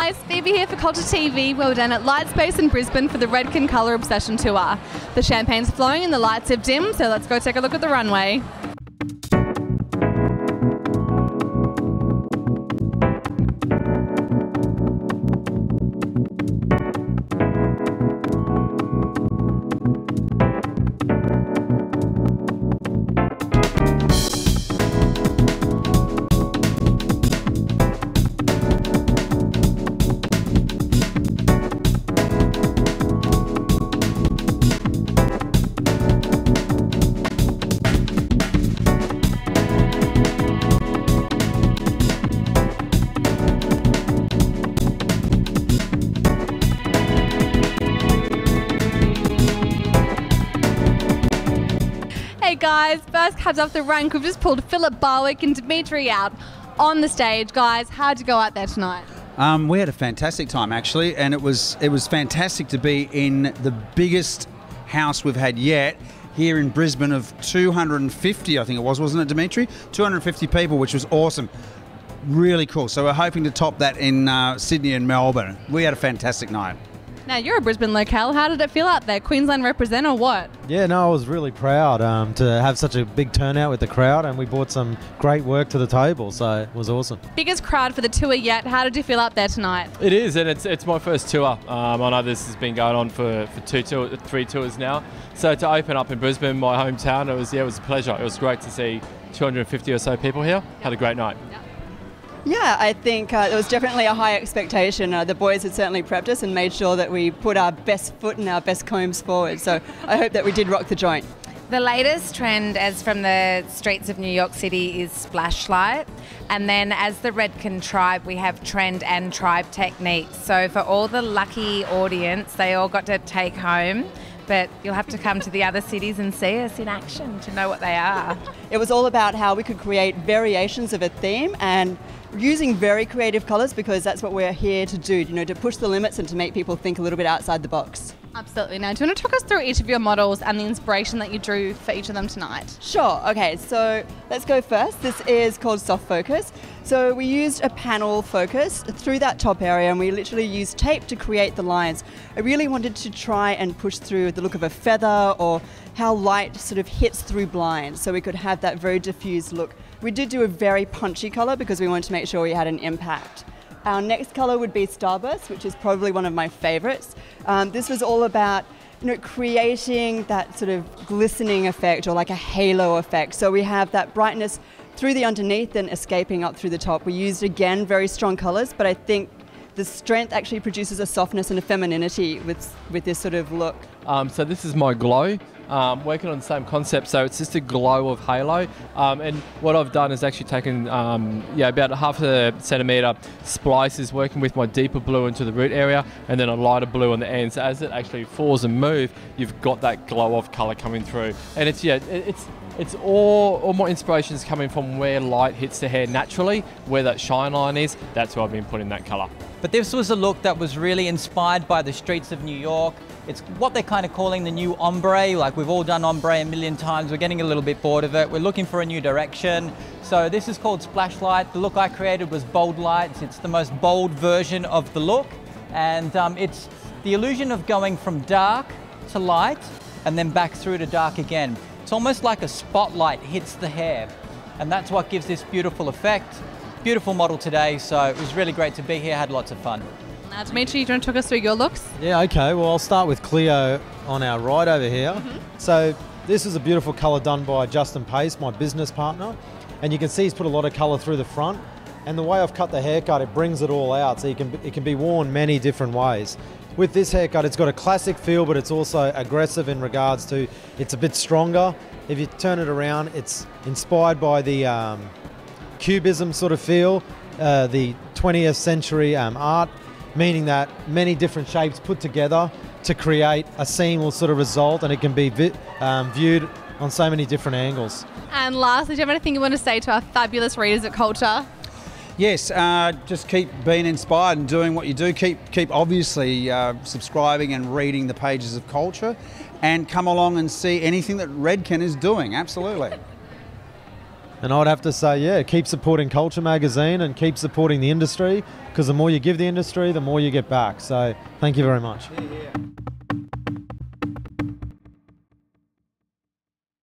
guys, Phoebe here for Culture TV. We're down at Lightspace in Brisbane for the Redken Color Obsession Tour. The champagne's flowing and the lights have dimmed, so let's go take a look at the runway. Hey guys, first cabs off the rank. We've just pulled Philip Barwick and Dimitri out on the stage. Guys, how'd you go out there tonight? We had a fantastic time actually, and it was fantastic to be in the biggest house we've had yet here in Brisbane of 250, I think it was, wasn't it, Dimitri? 250 people, which was awesome. Really cool. So we're hoping to top that in Sydney and Melbourne. We had a fantastic night. Now, you're a Brisbane locale. How did it feel out there? Queensland represent or what? Yeah, no, I was really proud to have such a big turnout with the crowd, and we brought some great work to the table, so it was awesome. Biggest crowd for the tour yet. How did you feel out there tonight? It is, and it's my first tour. I know this has been going on for three tours now. So to open up in Brisbane, my hometown, it was a pleasure. It was great to see 250 or so people here. Had a great night. Yeah, I think it was definitely a high expectation. The boys had certainly prepped us and made sure that we put our best foot and our best combs forward. So I hope that we did rock the joint. The latest trend as from the streets of New York City is splashlight. And then as the Redken tribe, we have trend and tribe techniques. So for all the lucky audience, they all got to take home. But you'll have to come to the other cities and see us in action to know what they are. It was all about how we could create variations of a theme and using very creative colours, because that's what we're here to do, you know, to push the limits and to make people think a little bit outside the box. Absolutely. Now, do you want to talk us through each of your models and the inspiration that you drew for each of them tonight? Sure. Okay, so let's go first. This is called soft focus. So we used a panel focus through that top area, and we literally used tape to create the lines. I really wanted to try and push through the look of a feather or how light sort of hits through blinds, so we could have that very diffused look. We did do a very punchy colour because we wanted to make sure we had an impact. Our next colour would be Starburst, which is probably one of my favourites. This was all about, you know, creating that sort of glistening effect or like a halo effect. So we have that brightness through the underneath and escaping up through the top. We used, again, very strong colours, but I think the strength actually produces a softness and a femininity with this sort of look. So this is my glow. Working on the same concept, so it's just a glow of halo. And what I've done is actually taken about half a centimetre splices, working with my deeper blue into the root area, and then a lighter blue on the end. So as it actually falls and moves, you've got that glow of colour coming through. And it's all my inspiration is coming from where light hits the hair naturally, where that shine line is. That's where I've been putting that colour. But this was a look that was really inspired by the streets of New York. It's what they're kind of calling the new ombre. Like, we've all done ombre a million times. We're getting a little bit bored of it. We're looking for a new direction. So this is called Splashlight. The look I created was bold lights. It's the most bold version of the look. And it's the illusion of going from dark to light and then back through to dark again. It's almost like a spotlight hits the hair. And that's what gives this beautiful effect. Beautiful model today, so it was really great to be here. Had lots of fun. Now, Dimitri, do you want to talk us through your looks? Yeah, okay. Well, I'll start with Cleo on our right over here. So this is a beautiful colour done by Justin Pace, my business partner. And you can see he's put a lot of colour through the front. And the way I've cut the haircut, it brings it all out. So it can be worn many different ways. With this haircut, it's got a classic feel, but it's also aggressive in regards to it's a bit stronger. If you turn it around, it's inspired by the Cubism sort of feel, the 20th century art, meaning that many different shapes put together to create a seamless sort of result, and it can be viewed on so many different angles. And lastly, do you have anything you want to say to our fabulous readers at Culture? Yes, just keep being inspired and doing what you do. Keep obviously subscribing and reading the pages of Culture, and come along and see anything that Redken is doing. Absolutely. And I would have to say, yeah, keep supporting Culture Magazine and keep supporting the industry, because the more you give the industry, the more you get back. So thank you very much.